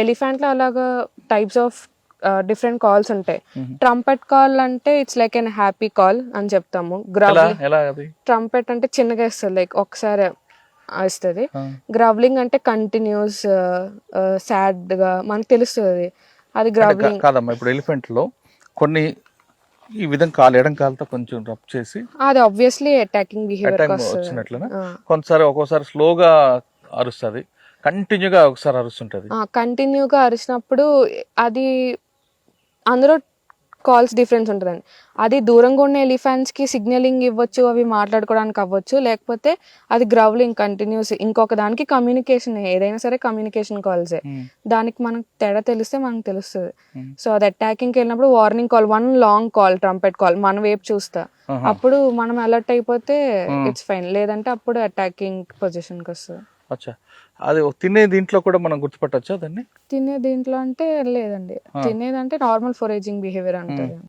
Elephant లో అలాగా types of different calls ఉంటాయి. ట్రంపెట్ కాల్ అంటే it's like an happy call అని చెప్తాము. ట్రంపెట్ అంటే చిన్నగా ఇస్తుంది, లైక్ ఒకసారి ఇస్తుంది. గ్రవ్లింగ్ అంటే కంటిన్యూస్ సాడ్ గా మనకు తెలుస్తుంది, అది గ్రవ్లింగ్ కాదమ్మా. ఇప్పుడు ఎలిఫెంట్ లో కొన్ని ఈ విధంగా కాలు ఎడం కాలుతో కొంచెం రబ్ చేసి అది ఆబ్వియస్లీ అటాకింగ్ బిహేవియర్ వచ్చినట్లనే కొంతసారి ఒక్కోసారి స్లోగా అరుస్తుంది, కంటిన్యూగా ఒకసారి అరుస్తుంటది. కంటిన్యూగా అరిచినప్పుడు అది అందులో కాల్స్ డిఫరెన్స్ ఉంటుందండి. అది దూరంగా ఉన్న ఎలిఫెంట్స్ కి సిగ్నలింగ్ ఇవ్వచ్చు, అవి మాట్లాడుకోవడానికి అవ్వచ్చు, లేకపోతే అది గ్రౌలింగ్ కంటిన్యూస్ ఇంకొక దానికి కమ్యూనికేషన్, ఏదైనా సరే కమ్యూనికేషన్ కాల్సే. దానికి మనకు తేడా తెలిస్తే మనకు తెలుస్తుంది. సో అది అటాకింగ్కి వెళ్ళినప్పుడు warning call, one long call trumpet call మన వైపు చూస్తా, అప్పుడు మనం అలర్ట్ అయిపోతే ఇట్స్ ఫైన్, లేదంటే అప్పుడు అటాకింగ్ పొజిషన్కి వస్తుంది. అచ్చా, అది తినే దీంట్లో కూడా మనం గుర్తుపట్టచ్చా దాన్ని? తినే దీంట్లో అంటే లేదండి, తినేదంటే నార్మల్ ఫోరేజింగ్ బిహేవియర్ అంటారు.